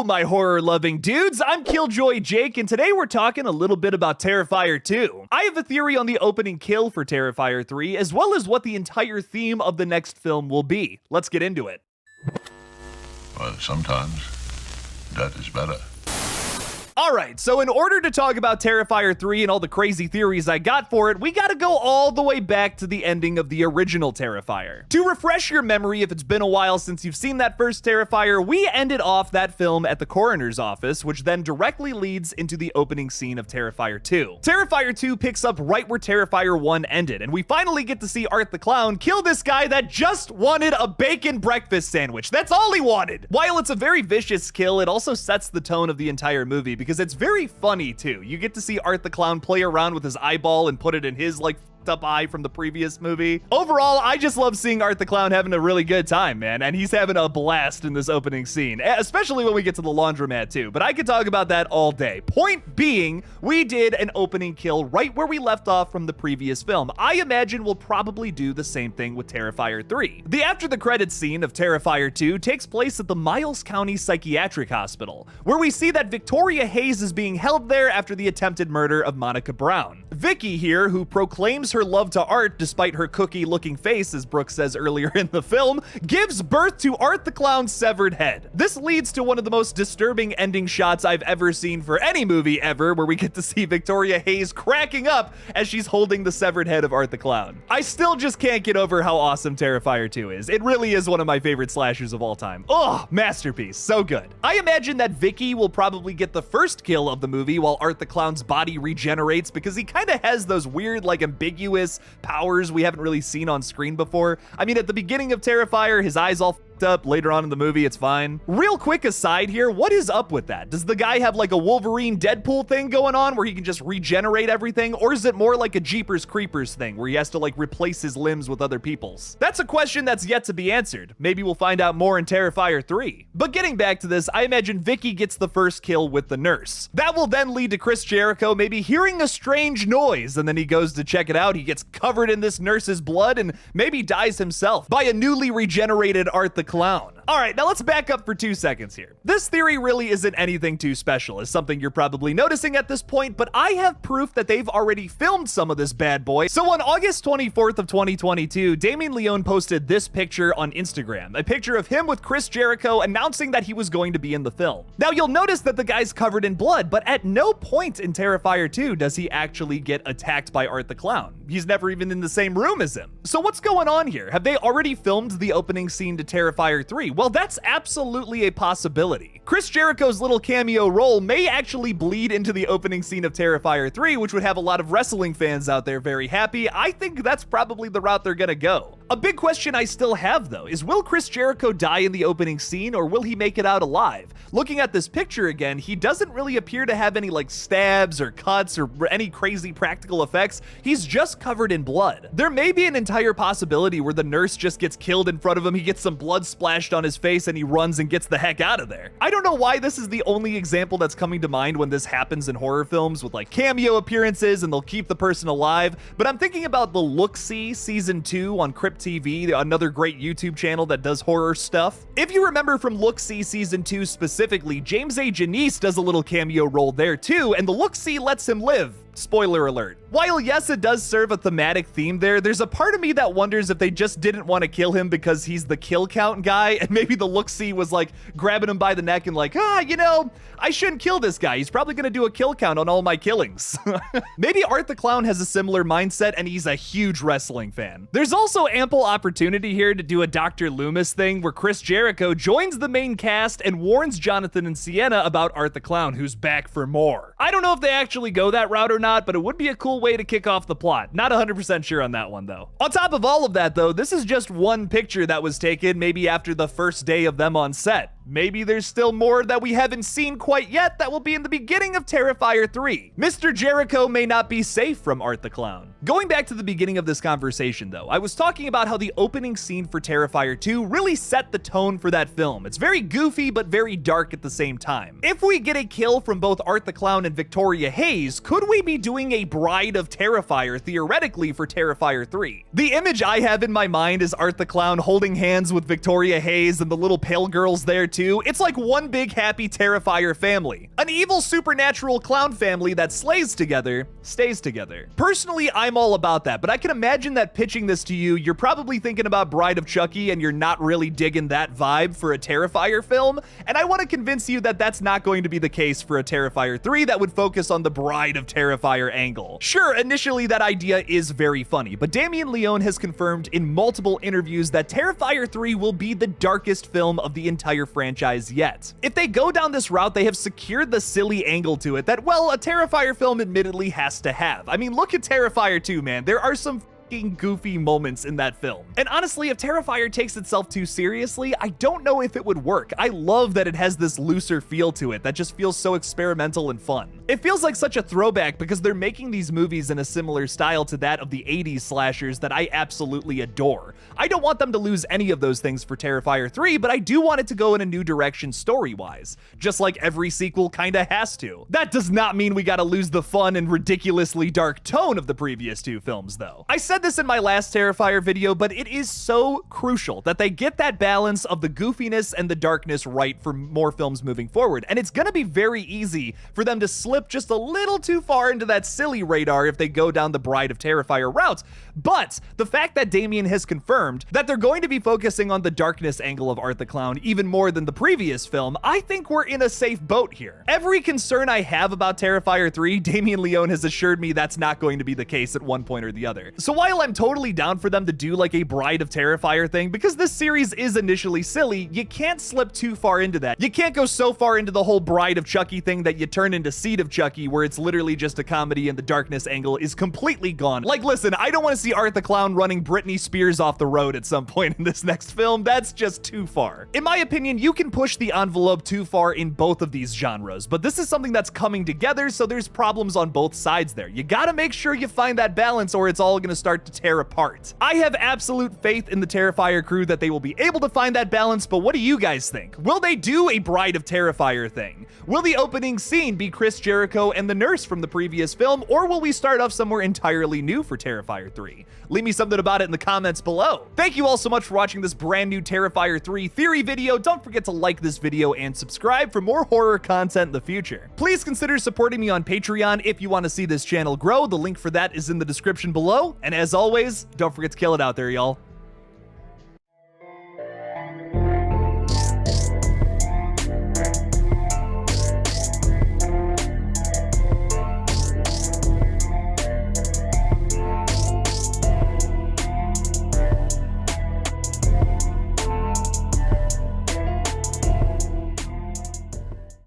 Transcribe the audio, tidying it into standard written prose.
my horror-loving dudes, I'm KillJoy Jake, and today we're talking a little bit about Terrifier 2. I have a theory on the opening kill for Terrifier 3, as well as what the entire theme of the next film will be. Let's get into it. Well, sometimes that is better. Alright, so in order to talk about Terrifier 3 and all the crazy theories I got for it, we gotta go all the way back to the ending of the original Terrifier. To refresh your memory, if it's been a while since you've seen that first Terrifier, we ended off that film at the coroner's office, which then directly leads into the opening scene of Terrifier 2. Terrifier 2 picks up right where Terrifier 1 ended, and we finally get to see Art the Clown kill this guy that just wanted a bacon breakfast sandwich. That's all he wanted! While it's a very vicious kill, it also sets the tone of the entire movie, because it's very funny too. You get to see Art the Clown play around with his eyeball and put it in his up eye from the previous movie. Overall, I just love seeing Art the Clown having a really good time, man, and he's having a blast in this opening scene, especially when we get to the laundromat too, but I could talk about that all day. Point being, we did an opening kill right where we left off from the previous film. I imagine we'll probably do the same thing with Terrifier 3. The after the credits scene of Terrifier 2 takes place at the Miles County Psychiatric Hospital, where we see that Victoria Hayes is being held there after the attempted murder of Monica Brown. Vicky here, who proclaims her love to Art despite her cookie-looking face, as Brooke says earlier in the film, gives birth to Art the Clown's severed head. This leads to one of the most disturbing ending shots I've ever seen for any movie ever, where we get to see Victoria Hayes cracking up as she's holding the severed head of Art the Clown. I still just can't get over how awesome Terrifier 2 is. It really is one of my favorite slashers of all time. Oh, masterpiece, so good. I imagine that Vicky will probably get the first kill of the movie while Art the Clown's body regenerates, because he kind of has those weird, ambiguous powers we haven't really seen on screen before. I mean, at the beginning of Terrifier, his eyes all up. Later on in the movie, it's fine. Real quick aside here, what is up with that? Does the guy have a Wolverine Deadpool thing going on where he can just regenerate everything? Or is it more like a Jeepers Creepers thing where he has to replace his limbs with other people's? That's a question that's yet to be answered. Maybe we'll find out more in Terrifier 3. But getting back to this, I imagine Vicky gets the first kill with the nurse. That will then lead to Chris Jericho maybe hearing a strange noise, and then he goes to check it out. He gets covered in this nurse's blood and maybe dies himself by a newly regenerated Art the Clown. All right, now let's back up for 2 seconds here. This theory really isn't anything too special, is something you're probably noticing at this point, but I have proof that they've already filmed some of this bad boy. So on August 24th of 2022, Damien Leone posted this picture on Instagram, a picture of him with Chris Jericho announcing that he was going to be in the film. Now you'll notice that the guy's covered in blood, but at no point in Terrifier 2 does he actually get attacked by Art the Clown. He's never even in the same room as him. So what's going on here? Have they already filmed the opening scene to Terrifier 3? Well, that's absolutely a possibility. Chris Jericho's little cameo role may actually bleed into the opening scene of Terrifier 3, which would have a lot of wrestling fans out there very happy. I think that's probably the route they're gonna go. A big question I still have, though, is will Chris Jericho die in the opening scene, or will he make it out alive? Looking at this picture again, he doesn't really appear to have any stabs or cuts or any crazy practical effects. He's just covered in blood. There may be an entire possibility where the nurse just gets killed in front of him, he gets some blood splashed on his face, and he runs and gets the heck out of there. I don't know why this is the only example that's coming to mind when this happens in horror films with cameo appearances and they'll keep the person alive, but I'm thinking about the Look-See Season 2 on Crypt TV, another great YouTube channel that does horror stuff. If you remember from Look-See Season 2 specifically, James A. Janice does a little cameo role there too, and the Look-See lets him live. Spoiler alert. While yes, it does serve a thematic theme there's a part of me that wonders if they just didn't want to kill him because he's the kill count guy, and maybe the Look-See was grabbing him by the neck and I shouldn't kill this guy. He's probably gonna do a kill count on all my killings. Maybe Art the Clown has a similar mindset and he's a huge wrestling fan. There's also ample opportunity here to do a Dr. Loomis thing where Chris Jericho joins the main cast and warns Jonathan and Sienna about Art the Clown, who's back for more. I don't know if they actually go that route or not, but it would be a cool way to kick off the plot. Not 100% sure on that one, though. On top of all of that, though, this is just one picture that was taken maybe after the first day of them on set. Maybe there's still more that we haven't seen quite yet that will be in the beginning of Terrifier 3. Mr. Jericho may not be safe from Art the Clown. Going back to the beginning of this conversation, though, I was talking about how the opening scene for Terrifier 2 really set the tone for that film. It's very goofy, but very dark at the same time. If we get a kill from both Art the Clown and Victoria Hayes, could we be doing a Bride of Terrifier theoretically for Terrifier 3? The image I have in my mind is Art the Clown holding hands with Victoria Hayes and the little pale girls there 2, it's like one big happy Terrifier family. An evil supernatural clown family that slays together, stays together. Personally, I'm all about that, but I can imagine that pitching this to you, you're probably thinking about Bride of Chucky and you're not really digging that vibe for a Terrifier film, and I want to convince you that that's not going to be the case for a Terrifier 3 that would focus on the Bride of Terrifier angle. Sure, initially that idea is very funny, but Damien Leone has confirmed in multiple interviews that Terrifier 3 will be the darkest film of the entire franchise yet. If they go down this route, they have secured the silly angle to it that, well, a Terrifier film admittedly has to have. I mean, look at Terrifier 2, man. There are some goofy moments in that film. And honestly, if Terrifier takes itself too seriously, I don't know if it would work. I love that it has this looser feel to it that just feels so experimental and fun. It feels like such a throwback because they're making these movies in a similar style to that of the 80s slashers that I absolutely adore. I don't want them to lose any of those things for Terrifier 3, but I do want it to go in a new direction story-wise, just like every sequel kinda has to. That does not mean we gotta lose the fun and ridiculously dark tone of the previous two films, though. I said this in my last Terrifier video, but it is so crucial that they get that balance of the goofiness and the darkness right for more films moving forward, and it's gonna be very easy for them to slip just a little too far into that silly radar if they go down the Bride of Terrifier route. But the fact that Damien has confirmed that they're going to be focusing on the darkness angle of Art the Clown even more than the previous film, I think we're in a safe boat here. Every concern I have about Terrifier 3, Damien Leone has assured me that's not going to be the case at one point or the other. So while I'm totally down for them to do like a Bride of Terrifier thing, because this series is initially silly, you can't slip too far into that. You can't go so far into the whole Bride of Chucky thing that you turn into Seed of Chucky, where it's literally just a comedy and the darkness angle is completely gone. Like, listen, I don't want to see Art the Clown running Britney Spears off the road at some point in this next film. That's just too far. In my opinion, you can push the envelope too far in both of these genres, but this is something that's coming together, so there's problems on both sides there. You gotta make sure you find that balance or it's all gonna start to tear apart. I have absolute faith in the Terrifier crew that they will be able to find that balance, but what do you guys think? Will they do a Bride of Terrifier thing? Will the opening scene be Chris Jericho and the nurse from the previous film, or will we start off somewhere entirely new for Terrifier 3? Leave me something about it in the comments below. Thank you all so much for watching this brand new Terrifier 3 theory video. Don't forget to like this video and subscribe for more horror content in the future. Please consider supporting me on Patreon if you want to see this channel grow. The link for that is in the description below. And as always, don't forget to kill it out there, y'all.